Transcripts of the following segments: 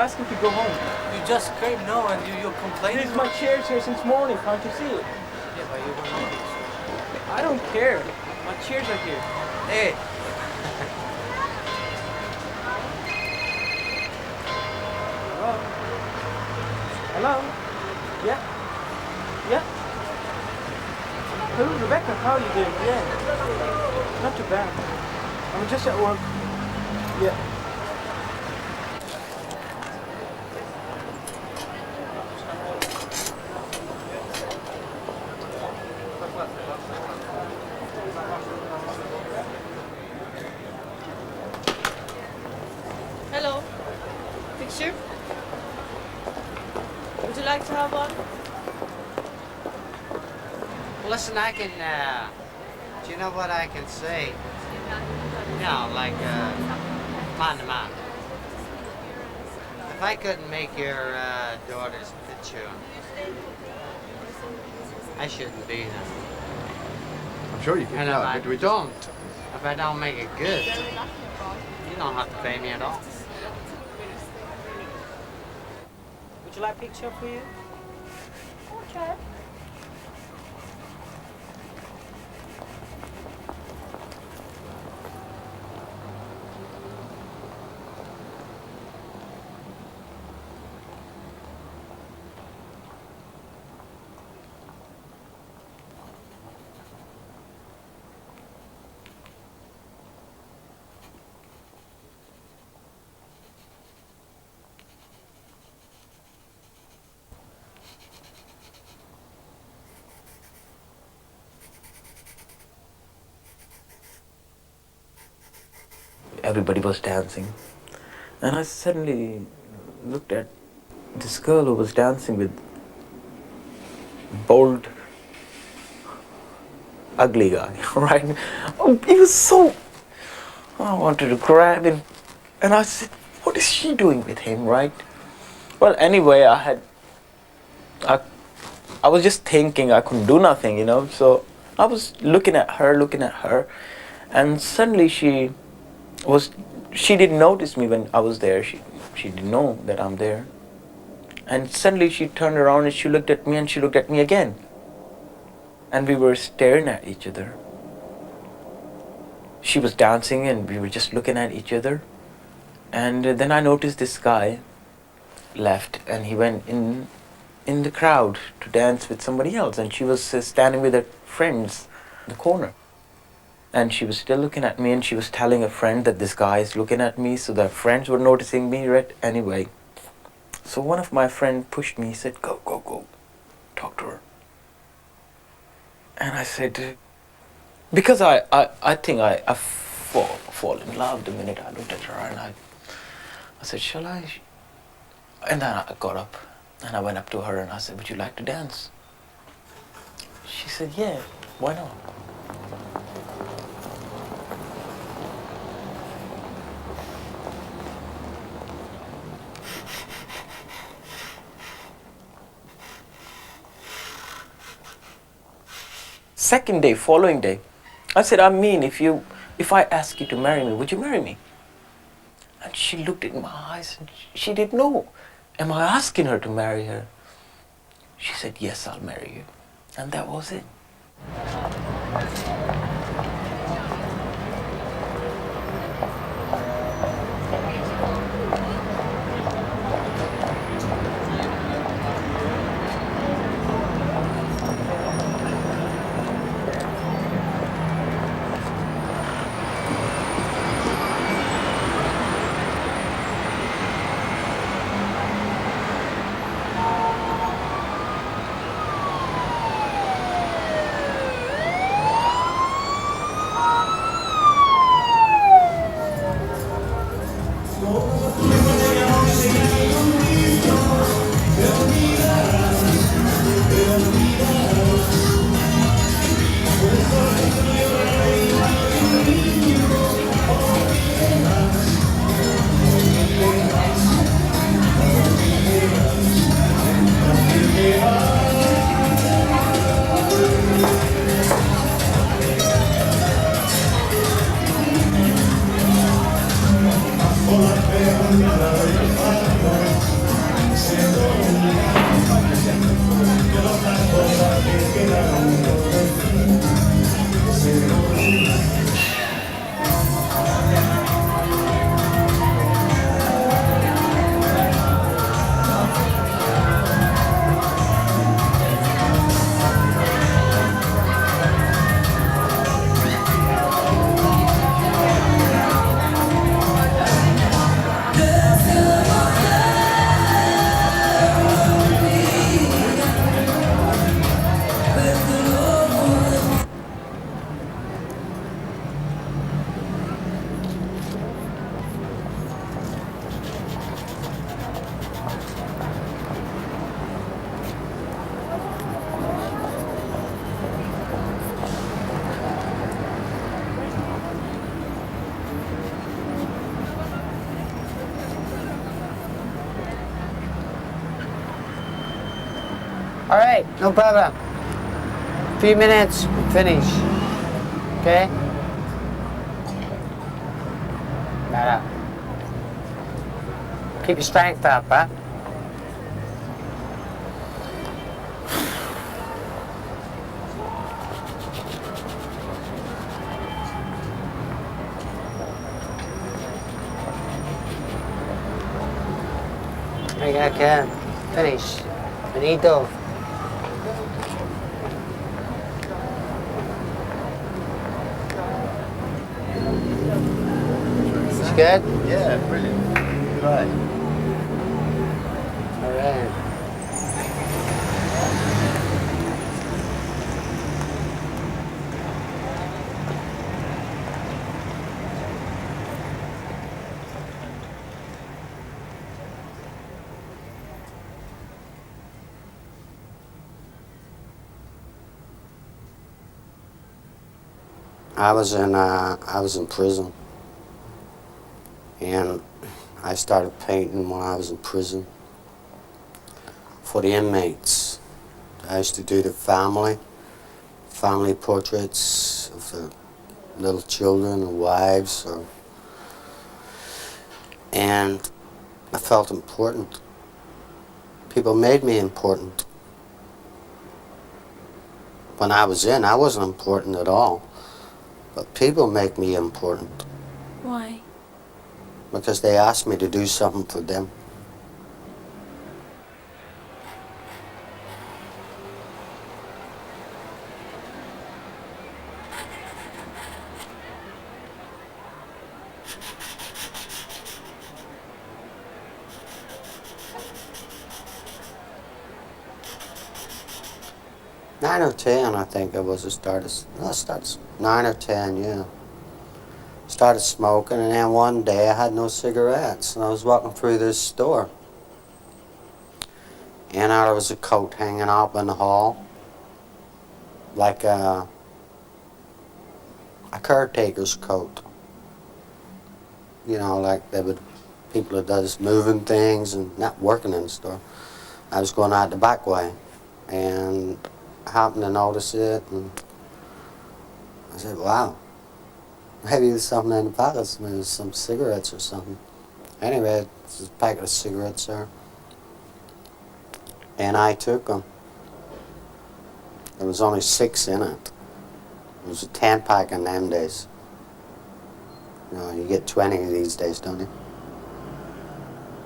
asking to go home. You just came now and you're complaining. Please, my chair's here since morning. Can't you see it? Yeah, but you were not here. I don't care. My chairs are here. Hey. Hello? Hello? Yeah? Yeah? Hello, Rebecca. How are you doing? Yeah. Not too bad. I'm just at work. Yeah. Hello. Picture? Would you like to have one? Well, listen, I can, do you know what I can say? No, like, man to man. If I couldn't make your daughter's picture, I shouldn't be there. I'm sure you can. And No, if I but we don't, if I don't make it good, you don't have to pay me at all. Would you like a picture for you? Okay. Everybody was dancing. And I suddenly looked at this girl who was dancing with bold, ugly guy, right? Oh, he was so... I wanted to grab him. And I said, what is she doing with him, right? Well, anyway, I was just thinking I couldn't do nothing, you know? So I was looking at her. And suddenly she didn't notice me when I was there. She didn't know that I'm there. And suddenly she turned around and she looked at me and she looked at me again. And we were staring at each other. She was dancing and we were just looking at each other. And then I noticed this guy left and he went in the crowd to dance with somebody else. And she was standing with her friends in the corner. And she was still looking at me and she was telling a friend that this guy is looking at me, so the friends were noticing me, right? Anyway, so one of my friends pushed me, he said, go, talk to her. And I said, because I think I fall in love the minute I looked at her, and I said, shall I? And then I got up and I went up to her and I said, would you like to dance? She said, yeah, why not? Second day, following day, I said, I mean, if I ask you to marry me, would you marry me? And she looked in my eyes and she didn't know. Am I asking her to marry her? She said, yes, I'll marry you. And that was it. All right, no problem. 3 minutes, we finish. Okay? Right up. Keep your strength up, huh? Okay, finish. Benito. It's good? Yeah, brilliant. Right. All right. I was in prison, and I started painting when I was in prison for the inmates. I used to do the family portraits of the little children and wives, and I felt important. People made me important. When I was in, I wasn't important at all. But people make me important Why? because they ask me to do something for them. Nine or 10, I think it was. I started 9 or 10, yeah. Started smoking, and then one day I had no cigarettes, and I was walking through this store, and there was a coat hanging up in the hall, like a caretaker's coat. You know, like people that does moving things and not working in the store. I was going out the back way, and I happened to notice it, and I said, wow, maybe there's something in the pockets, maybe there's some cigarettes or something. Anyway, there's a packet of cigarettes there, and I took them. There was only 6 in it. It was a 10-pack in them days. You know, you get 20 these days, don't you?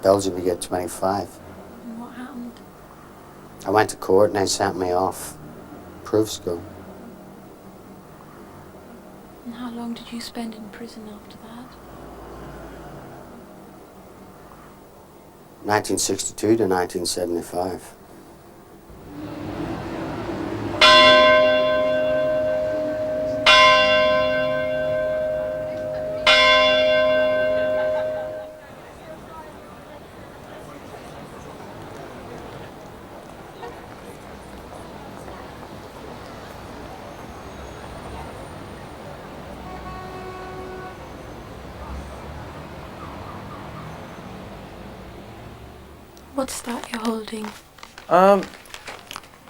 Belgium, you get 25. And what happened? I went to court and they sent me off proof school. And how long did you spend in prison after that? 1962 to 1975. What's that you're holding?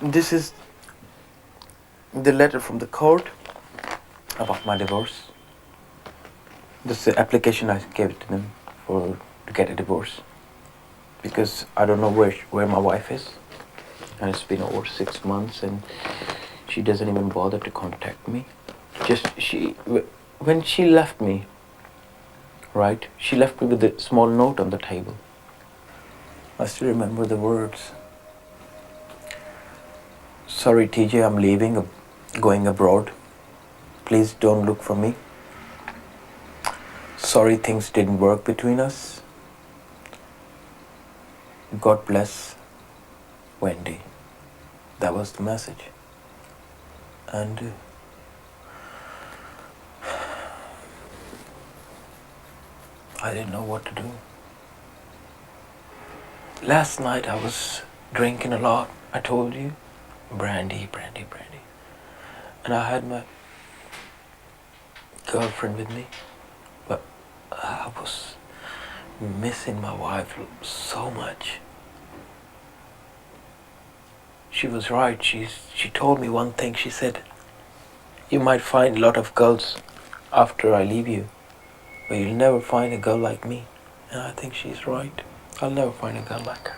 This is the letter from the court about my divorce. This is the application I gave to them to get a divorce, because I don't know where my wife is, and it's been over 6 months, and she doesn't even bother to contact me. When she left me, right? She left me with a small note on the table. I still remember the words. Sorry, TJ, I'm leaving, going abroad. Please don't look for me. Sorry things didn't work between us. God bless, Wendy. That was the message. And I didn't know what to do. Last night I was drinking a lot, I told you. Brandy. And I had my girlfriend with me, but I was missing my wife so much. she was right. She told me one thing. She said, you might find a lot of girls after I leave you, but you'll never find a girl like me. And I think she's right. I'll never find a girl like her.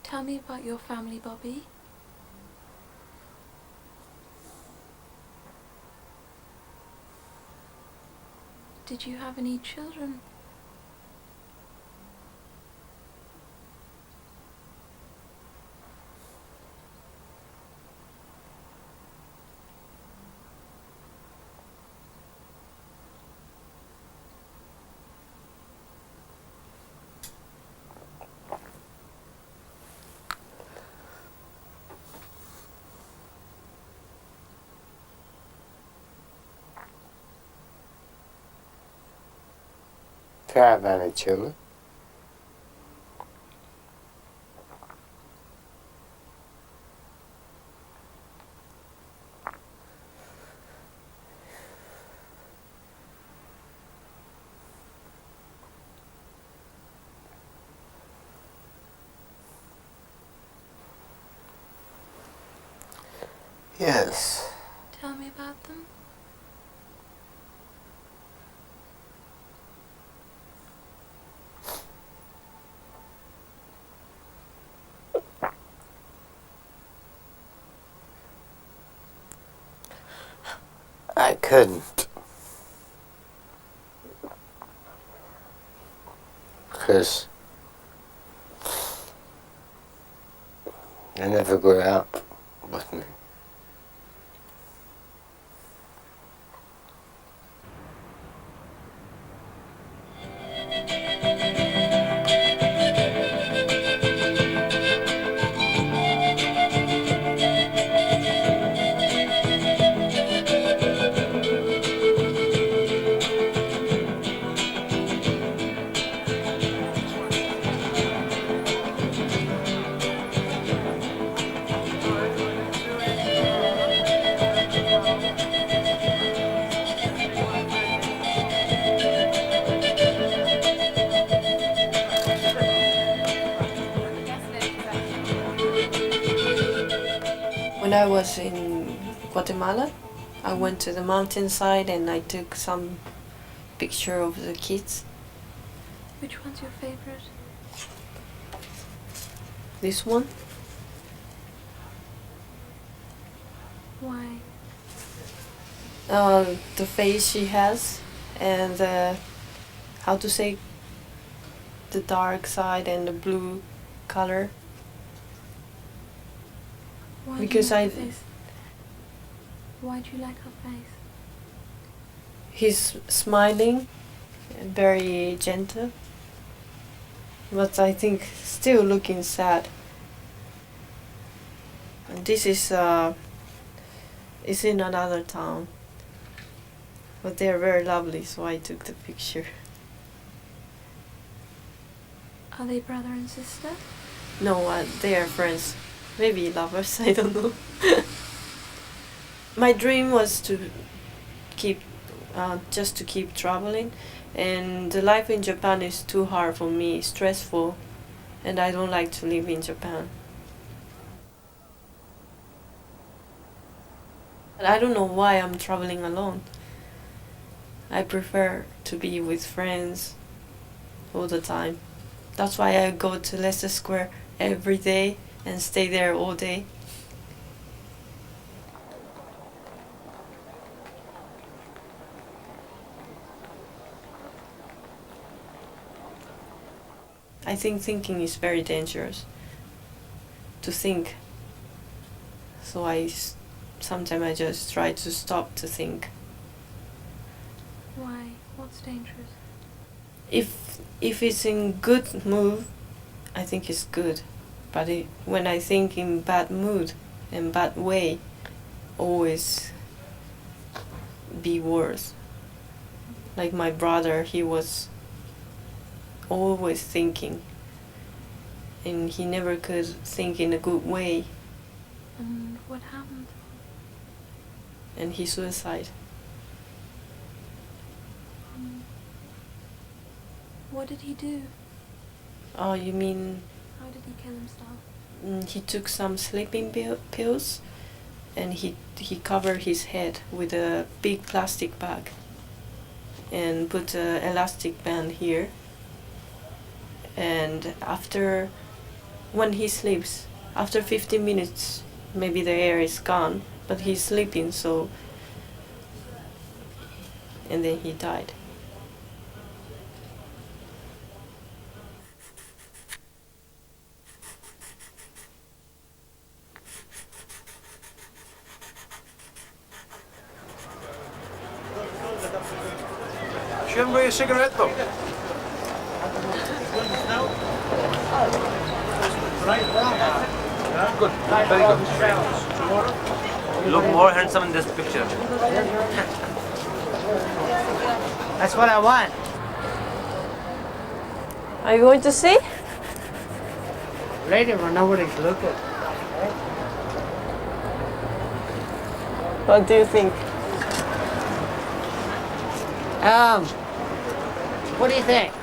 Tell me about your family, Bobby. Did you have any children? Do you have any children? Yes. Tell me about them. I couldn't. Because I never grew up with me. When I was in Guatemala, I went to the mountainside and I took some picture of the kids. Which one's your favorite? This one, Why? the face she has, and how to say, the dark side and the blue color. Why Because do you I- like her face? Why do you like her face? He's smiling, and very gentle, but I think still looking sad. And this is in another town, but they are very lovely, so I took the picture. Are they brother and sister? No, they are friends, maybe lovers. I don't know. My dream was to keep, just to keep traveling, and the life in Japan is too hard for me, stressful, and I don't like to live in Japan. But I don't know why I'm traveling alone. I prefer to be with friends all the time. That's why I go to Leicester Square every day and stay there all day. I think thinking is very dangerous. To think. So sometimes I just try to stop to think. Why? What's dangerous? If it's in good mood, I think it's good. But when I think in bad mood and bad way, always be worse. Like my brother, he was always thinking, and he never could think in a good way, And what happened? and he suicide. What did he do? Oh, you mean How did he kill himself? he took some sleeping pills, and he covered his head with a big plastic bag and put an elastic band here. And when he sleeps, after 15 minutes, maybe the air is gone, but he's sleeping, so, and then he died. Shouldn't be a cigarette though. Good, very good. You look more handsome in this picture. That's what I want. Are you going to see? Later when nobody's looking. What do you think? What do you think?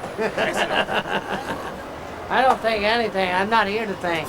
I don't think anything. I'm not here to think.